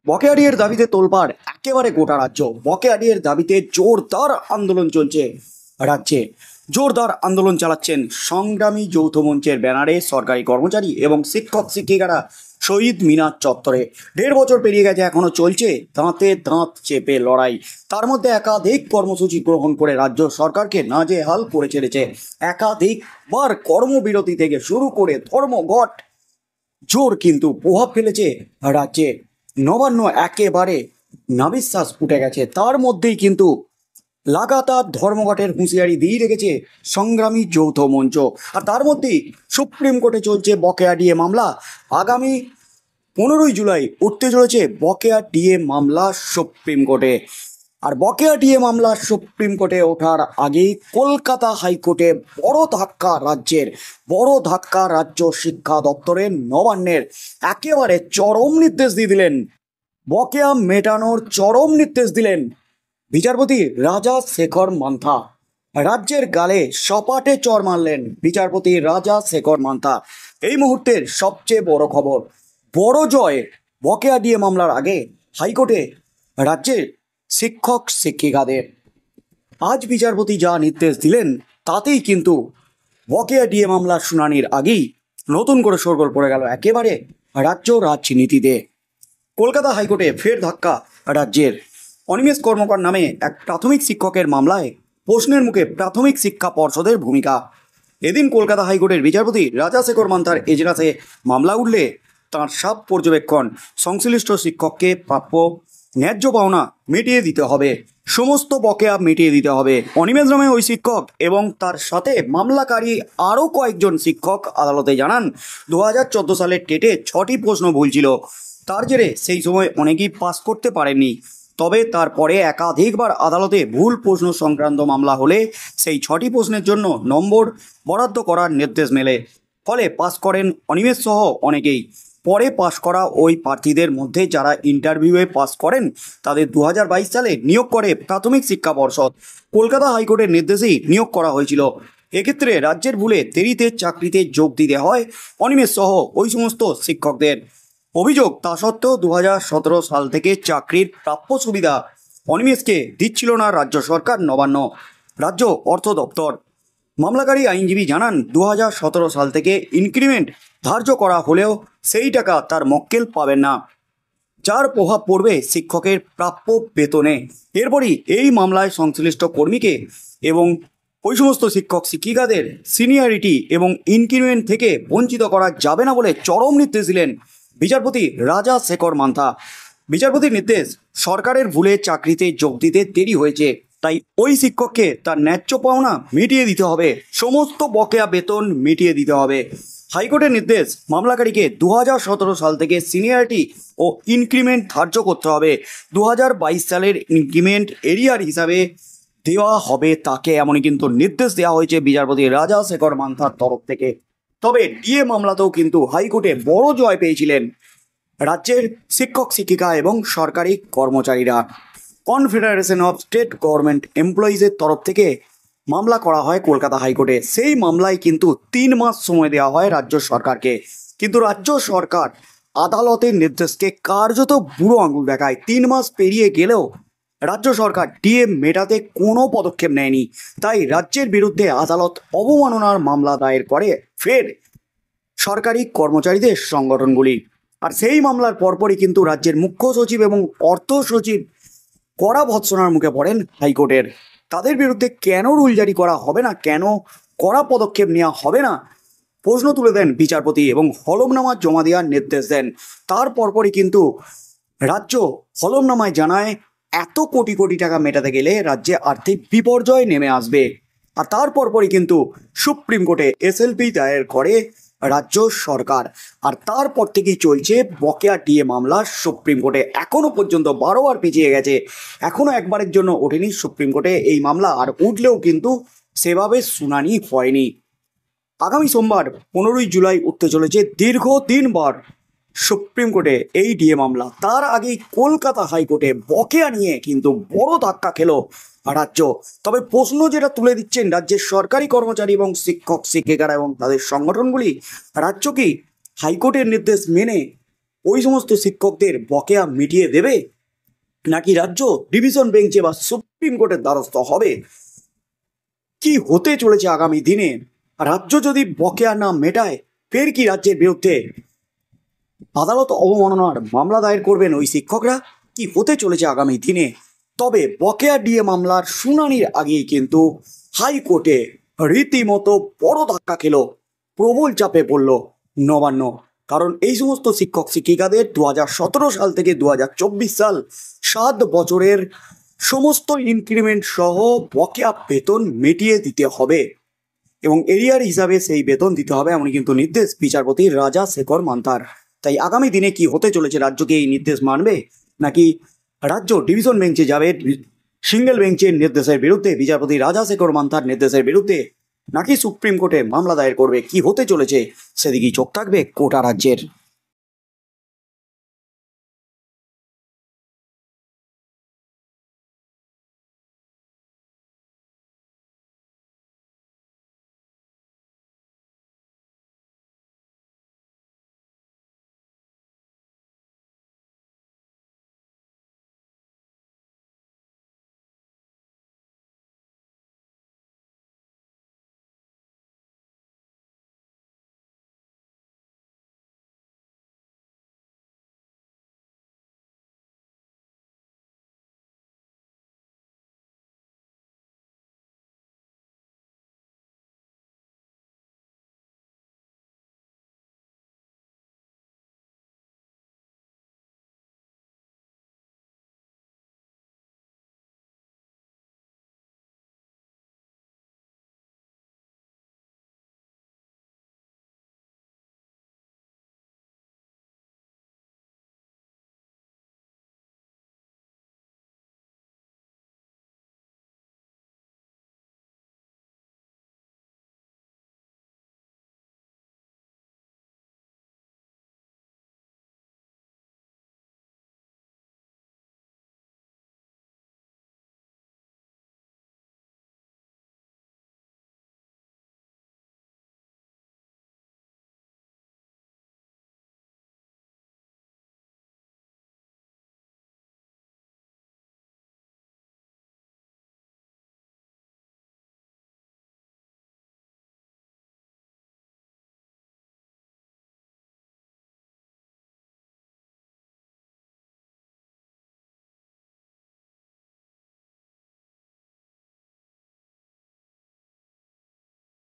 বকেয়া ডিএর দাবিতে তোলপাড় একেবারে গোটা রাজ্য। বকেয়া ডিএর দাবিতে জোরদার আন্দোলন চলছে রাজ্যে। জোরদার আন্দোলন চালাচ্ছেন সংগ্রামী যৌথ মঞ্চের ব্যানারে সরকারি কর্মচারী এবং শিক্ষক শিক্ষিকারা শহীদ মিনার চত্বরে। 1.5 বছর পেরিয়ে গেছে, এখনো চলছে দাঁতে দাঁত চেপে লড়াই। তার মধ্যে একাধিক কর্মসূচি গ্রহণ করে রাজ্য সরকারকে নাজেহাল করে ছেড়েছে। একাধিকবার কর্মবিরতি থেকে শুরু করে ধর্মঘট জোর কিন্তু প্রভাব ফেলেছে রাজ্যে। নবান্ন একেবারে নাবিশ্বাস উঠে গেছে। তার মধ্যেই কিন্তু লাগাতার ধর্মঘটের হুঁশিয়ারি দিয়ে রেখেছে সংগ্রামী যৌথ মঞ্চ। আর তার মধ্যেই সুপ্রিম কোর্টে চলছে বকেয়া ডিএ মামলা। আগামী 15ই জুলাই উঠতে চলেছে বকেয়া ডিএ মামলা সুপ্রিম কোর্টে। আর বকেয়া ডিএ মামলা সুপ্রিম কোর্টে ওঠার আগেই কলকাতা হাইকোর্টে বড় ধাক্কা রাজ্যের। বড় ধাক্কা রাজ্য শিক্ষা দপ্তরের নবান্নের। একেবারে চরম নির্দেশ দিয়ে দিলেন, বকেয়া মেটানোর চরম নির্দেশ দিলেন বিচারপতি রাজা শেখর মান্থা। রাজ্যের গালে সপাটে চর মারলেন বিচারপতি রাজা শেখর মান্থা। এই মুহূর্তের সবচেয়ে বড় খবর, বড় জয় বকেয়া ডিএ মামলার আগে হাইকোর্টে রাজ্যের শিক্ষক শিক্ষিকাদের। আজ বিচারপতি যা নির্দেশ দিলেন তাতেই কিন্তু বকেয়া ডিএ মামলার শুনানির আগেই নতুন করে শোরগোল পড়ে গেল একেবারে রাজ্য রাজনীতিতে। কলকাতা হাইকোর্টে ফের ধাক্কা রাজ্যের। অনিমেষ কর্মকার নামে এক প্রাথমিক শিক্ষকের মামলায় প্রশ্নের মুখে প্রাথমিক শিক্ষা পর্ষদের ভূমিকা। এদিন কলকাতা হাইকোর্টের বিচারপতি রাজা শেখর মান্থার এজলাসে মামলা উঠলে তাঁর সাব পর্যবেক্ষণ, সংশ্লিষ্ট শিক্ষককে প্রাপ্য ন্যায্য পাওনা মিটিয়ে দিতে হবে, সমস্ত বকেয়া মিটিয়ে দিতে হবে। অনিমেষ নামে ওই শিক্ষক এবং তার সাথে মামলাকারী আরও কয়েকজন শিক্ষক আদালতে জানান 2014 সালের টেটে 6টি প্রশ্ন ভুল ছিল। তার জেরে সেই সময় অনেকেই পাস করতে পারেননি। তবে তারপরে একাধিকবার আদালতে ভুল প্রশ্ন সংক্রান্ত মামলা হলে সেই 6টি প্রশ্নের জন্য নম্বর বরাদ্দ করার নির্দেশ মেলে। ফলে পাস করেন অনিমেষ সহ অনেকেই। পরে পাস করা ওই প্রার্থীদের মধ্যে যারা ইন্টারভিউয়ে পাস করেন তাদের 2022 সালে নিয়োগ করে প্রাথমিক শিক্ষা পর্ষদ। কলকাতা হাইকোর্টের নির্দেশেই নিয়োগ করা হয়েছিল। এক্ষেত্রে রাজ্যের ভুলে দেরিতে চাকরিতে যোগ দিতে হয় অনিমেষ সহ ওই সমস্ত শিক্ষকদের। অভিযোগ, তা সত্ত্বেও 2017 সাল থেকে চাকরির প্রাপ্য সুবিধা অনিমেষকে দিচ্ছিল না রাজ্য সরকার, নবান্ন, রাজ্য অর্থ দপ্তর। মামলাকারী আইনজীবী জানান 2017 সাল থেকে ইনক্রিমেন্ট ধার্য করা হলেও সেই টাকা তার মক্কেল পাবেন না, যার প্রভাব পড়বে শিক্ষকের প্রাপ্য বেতনে। এরপরই এই মামলায় সংশ্লিষ্ট কর্মীকে এবং ওই সমস্ত শিক্ষক শিক্ষিকাদের সিনিয়রিটি এবং ইনক্রিমেন্ট থেকে বঞ্চিত করা যাবে না বলে চরম নির্দেশ দিলেন বিচারপতি রাজা শেখর মান্থা। বিচারপতির নির্দেশ, সরকারের ভুলে চাকরিতে যোগ দিতে দেরি হয়েছে, তাই ওই শিক্ষককে তার ন্যায্য পাওনা মিটিয়ে দিতে হবে, সমস্ত বকেয়া বেতন মিটিয়ে দিতে হবে। হাইকোর্টের নির্দেশ, মামলাকারীকে 2017 সাল থেকে সিনিয়রিটি ও ইনক্রিমেন্ট ধার্য করতে হবে। 2022 সালের ইনক্রিমেন্ট এরিয়ার হিসাবে দেওয়া হবে তাকে, এমনই কিন্তু নির্দেশ দেওয়া হয়েছে বিচারপতি রাজা শেখর মান্থার তরফ থেকে। তবে ডিএ মামলাতেও কিন্তু হাইকোর্টে বড় জয় পেয়েছিলেন রাজ্যের শিক্ষক শিক্ষিকা এবং সরকারি কর্মচারীরা। কনফেডারেশন অফ স্টেট গভর্নমেন্ট এমপ্লয়িজের তরফ থেকে মামলা করা হয় কলকাতা হাইকোর্টে। সেই মামলায় কিন্তু 3 মাস সময় দেওয়া হয় রাজ্য সরকারকে। কিন্তু রাজ্য সরকার আদালতের নির্দেশকে কার্যত বুড়ো আঙুল দেখায়। 3 মাস পেরিয়ে গেলেও রাজ্য সরকার ডিএ মেটাতে কোনো পদক্ষেপ নেয়নি। তাই রাজ্যের বিরুদ্ধে আদালত অবমাননার মামলা দায়ের করে ফের সরকারি কর্মচারীদের সংগঠনগুলি। আর সেই মামলার পরপরই কিন্তু রাজ্যের মুখ্য সচিব এবং অর্থ সচিব কড়া ভৎসনার মুখে পড়েন হাইকোর্টের। তাদের বিরুদ্ধে কেন রুল জারি করা হবে না, কেন কড়া পদক্ষেপ নেওয়া হবে না, প্রশ্ন তুলে দেন বিচারপতি এবং হলফনামা জমা দেওয়ার নির্দেশ দেন। তার পরপরই কিন্তু রাজ্য হলফনামায় জানায় এত কোটি কোটি টাকা মেটাতে গেলে রাজ্যে আর্থিক বিপর্যয় নেমে আসবে। আর তার পরপরই কিন্তু সুপ্রিম কোর্টে এসএলপি দায়ের করে রাজ্য সরকার। আর তারপর থেকেই চলছে বকেয়া ডিএ মামলা সুপ্রিম কোর্টে। এখনো পর্যন্ত 12 বার পিছিয়ে গেছে, এখনো একবারের জন্য ওঠেনি সুপ্রিম কোর্টে এই মামলা। আর উঠলেও কিন্তু সেভাবে শুনানি হয়নি। আগামী সোমবার 15ই জুলাই উঠতে চলেছে দীর্ঘ 3 বার সুপ্রিম কোর্টে এই ডিএ মামলা। তার আগেই কলকাতা হাইকোর্টে বকেয়া নিয়ে কিন্তু বড় ধাক্কা খেলো রাজ্য। তবে প্রশ্ন যেটা তুলে দিচ্ছেন রাজ্যের সরকারি কর্মচারী এবং শিক্ষক শিক্ষিকারা এবং তাদের সংগঠনগুলি, রাজ্য কি হাইকোর্টের নির্দেশ মেনে ওই সমস্ত শিক্ষকদের বকেয়া মিটিয়ে দেবে, নাকি রাজ্য ডিভিশন বেঞ্চে বা সুপ্রিম কোর্টের দ্বারস্থ হবে? কি হতে চলেছে আগামী দিনে? রাজ্য যদি বকেয়া না মেটায়, ফের কি রাজ্যের বিরুদ্ধে আদালত অবমাননার মামলা দায়ের করবেন ওই শিক্ষকরা? কি হতে চলেছে আগামী দিনে? তবে বকেয়া ডিএ মামলার শুনানির আগেই কিন্তু হাইকোর্টে রীতিমতো বড় ধাক্কা খেলো, প্রবল চাপে পড়ল নবান্ন। কারণ এই সমস্ত শিক্ষক শিক্ষিকাদের 2017 সাল থেকে 2024 সাল 7 বছরের সমস্ত ইনক্রিমেন্ট সহ বকেয়া বেতন মিটিয়ে দিতে হবে এবং এরিয়ার হিসাবে সেই বেতন দিতে হবে, এমন কিন্তু নির্দেশ বিচারপতি রাজা শেখর মান্থার। তাই আগামী দিনে কি হতে চলেছে? রাজ্যকে এই নির্দেশ মানবে, নাকি রাজ্য ডিভিশন বেঞ্চে যাবে সিঙ্গেল বেঞ্চের নির্দেশের বিরুদ্ধে, বিচারপতি রাজা শেখর মান্থার নির্দেশের বিরুদ্ধে, নাকি সুপ্রিম কোর্টে মামলা দায়ের করবে? কি হতে চলেছে সেদিকেই চোখ থাকবে গোটা রাজ্যের।